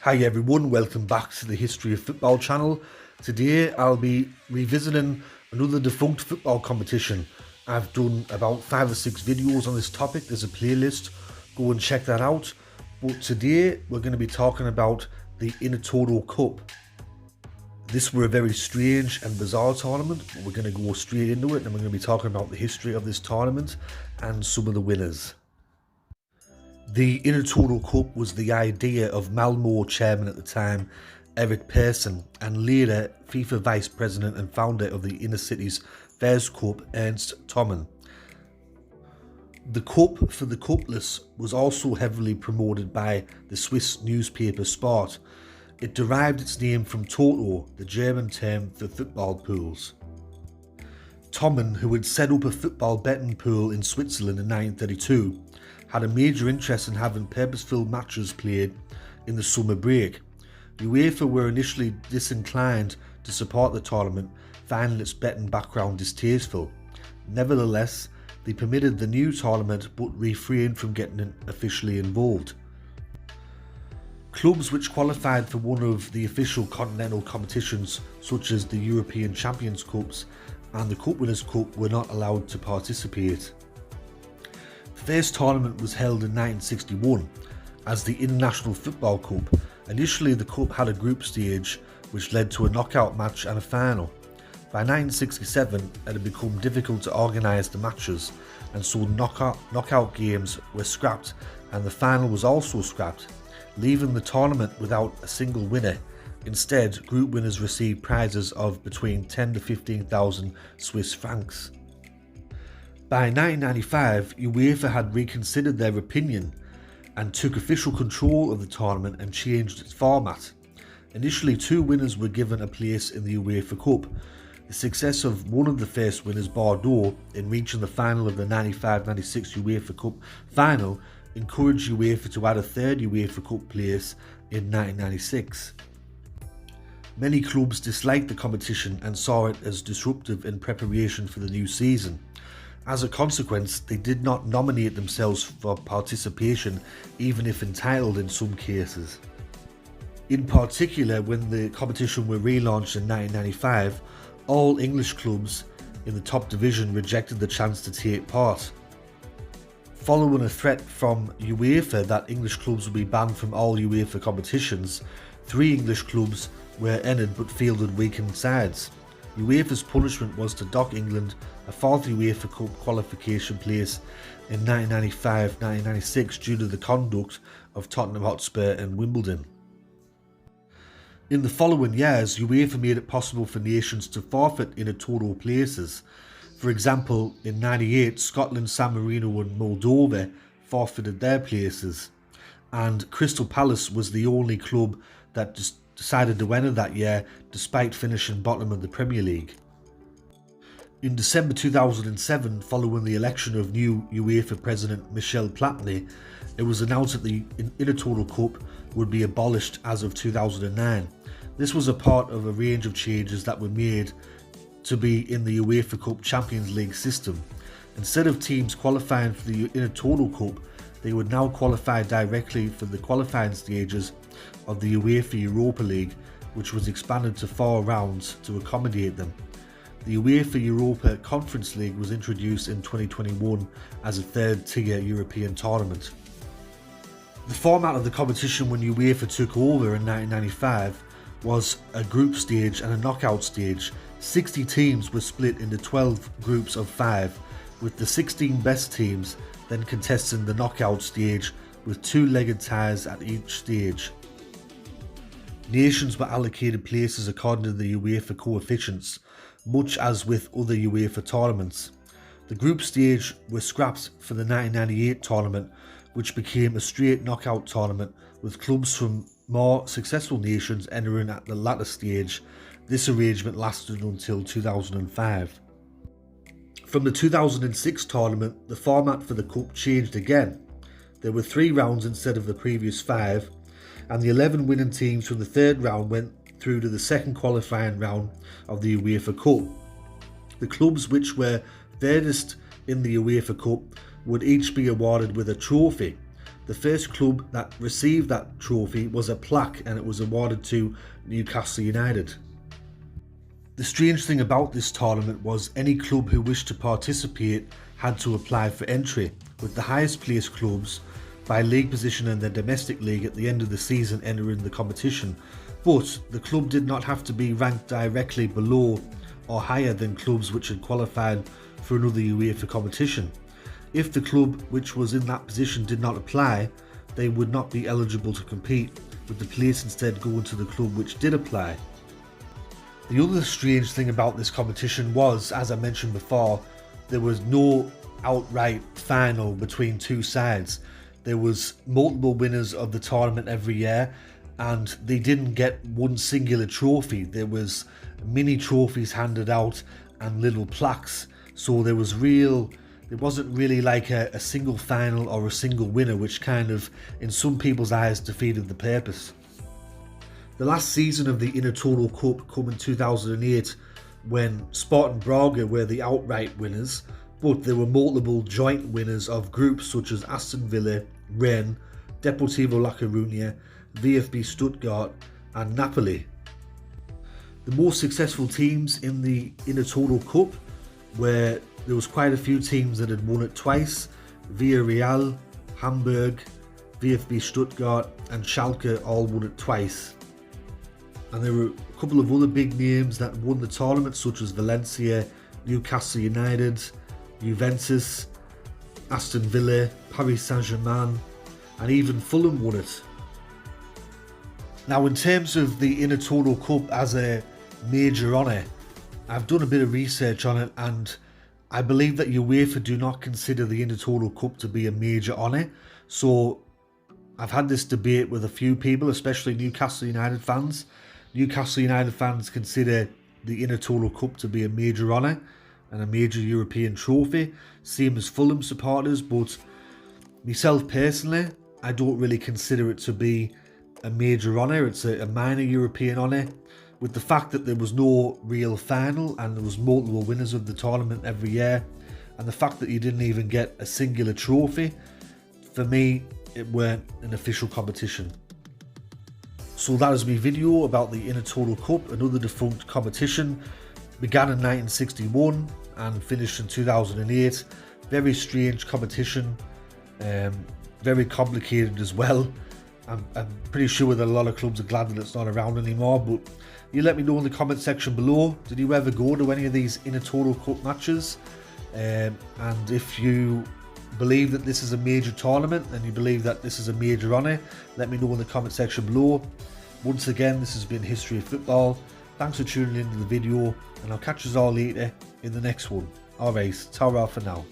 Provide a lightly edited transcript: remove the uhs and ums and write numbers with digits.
Hi everyone, welcome back to the History of Football channel. Today I'll be revisiting another defunct football competition. I've done about 5 or 6 videos on this topic. There's a playlist, go and check that out. But today we're going to be talking about the Intertoto Cup. This were a very strange and bizarre tournament, but we're going to go straight into it and we're going to be talking about the history of this tournament and some of the winners. The Intertoto Cup was the idea of Malmo chairman at the time, Erik Persson, and later FIFA vice president and founder of the Inner Cities Fairs Cup, Ernst Thommen. The cup for the cupless was also heavily promoted by the Swiss newspaper Sport. It derived its name from Toto, the German term for football pools. Thommen, who had set up a football betting pool in Switzerland in 1932, had a major interest in having purpose-filled matches played in the summer break. UEFA were initially disinclined to support the tournament, finding its betting background distasteful. Nevertheless, they permitted the new tournament but refrained from getting officially involved. Clubs which qualified for one of the official continental competitions, such as the European Champions Cups and the Cup Winners' Cup, were not allowed to participate. The first tournament was held in 1961 as the International Football Cup. Initially, the cup had a group stage which led to a knockout match and a final. By 1967, it had become difficult to organise the matches, and so knockout games were scrapped and the final was also scrapped, leaving the tournament without a single winner. Instead, group winners received prizes of between 10 to 15,000 Swiss francs. By 1995, UEFA had reconsidered their opinion and took official control of the tournament and changed its format. Initially, 2 winners were given a place in the UEFA Cup. The success of one of the first winners, Bordeaux, in reaching the final of the 95-96 UEFA Cup final encouraged UEFA to add a third UEFA Cup place in 1996. Many clubs disliked the competition and saw it as disruptive in preparation for the new season. As a consequence, they did not nominate themselves for participation, even if entitled in some cases. In particular, when the competition were relaunched in 1995, all English clubs in the top division rejected the chance to take part. Following a threat from UEFA that English clubs would be banned from all UEFA competitions, 3 English clubs were entered but fielded weakened sides. UEFA's punishment was to dock England a 4th UEFA Cup qualification place in 1995-1996 due to the conduct of Tottenham Hotspur and Wimbledon. In the following years, UEFA made it possible for nations to forfeit Intertoto places. For example, in 98, Scotland, San Marino and Moldova forfeited their places, and Crystal Palace was the only club that decided to enter that year despite finishing bottom of the Premier League. In December 2007, following the election of new UEFA President Michel Platini, it was announced that the Intertoto Cup would be abolished as of 2009. This was a part of a range of changes that were made to be in the UEFA Cup Champions League system. Instead of teams qualifying for the Intertoto Cup, they would now qualify directly for the qualifying stages of the UEFA Europa League, which was expanded to 4 rounds to accommodate them. The UEFA Europa Conference League was introduced in 2021 as a 3rd-tier European tournament. The format of the competition when UEFA took over in 1995 was a group stage and a knockout stage. 60 teams were split into 12 groups of 5, with the 16 best teams then contesting the knockout stage with 2-legged ties at each stage. Nations were allocated places according to the UEFA coefficients, much as with other UEFA tournaments. The group stage was scrapped for the 1998 tournament, which became a straight knockout tournament with clubs from more successful nations entering at the latter stage. This arrangement lasted until 2005. From the 2006 tournament, the format for the cup changed again. There were 3 rounds instead of the previous 5, and the 11 winning teams from the 3rd round went through to the 2nd qualifying round of the UEFA Cup. The clubs which were furthest in the UEFA Cup would each be awarded with a trophy. The first club that received that trophy was a plaque, and it was awarded to Newcastle United. The strange thing about this tournament was any club who wished to participate had to apply for entry, with the highest placed clubs by league position in their domestic league at the end of the season entering the competition, but the club did not have to be ranked directly below or higher than clubs which had qualified for another UEFA competition. If the club which was in that position did not apply, they would not be eligible to compete, with the place instead going to the club which did apply. The other strange thing about this competition was, as I mentioned before, there was no outright final between two sides. There was multiple winners of the tournament every year, and they didn't get one singular trophy. There was mini trophies handed out and little plaques, so there wasn't really like a single final or a single winner, which kind of, in some people's eyes, defeated the purpose. The last season of the Intertoto Cup came in 2008, when Spartan Braga were the outright winners, but there were multiple joint winners of groups such as Aston Villa, Rennes, Deportivo La Coruña, VfB Stuttgart and Napoli. The most successful teams in the Intertoto Cup were, there was quite a few teams that had won it twice: Villarreal, Hamburg, VfB Stuttgart and Schalke all won it twice. And there were a couple of other big names that won the tournament, such as Valencia, Newcastle United, Juventus, Aston Villa, Paris Saint-Germain, and even Fulham won it. Now, in terms of the Intertoto Cup as a major honour, I've done a bit of research on it, and I believe that UEFA do not consider the Intertoto Cup to be a major honour. So I've had this debate with a few people, especially Newcastle United fans. Newcastle United fans consider the Intertoto Cup to be a major honour and a major European trophy, same as Fulham supporters, but myself personally, I don't really consider it to be a major honour. It's a minor European honour. With the fact that there was no real final and there was multiple winners of the tournament every year, and the fact that you didn't even get a singular trophy, for me, it weren't an official competition. So that is my video about the Intertoto Cup, another defunct competition. Began in 1961 and finished in 2008. Very strange competition, very complicated as well. I'm pretty sure that a lot of clubs are glad that it's not around anymore, but you let me know in the comment section below. Did you ever go to any of these Intertoto Cup matches? And if you believe that this is a major tournament and you believe that this is a major honour, let me know in the comment section below. Once again, this has been History of Football. Thanks for tuning into the video, and I'll catch us all later in the next one. Alright, ta-ra for now.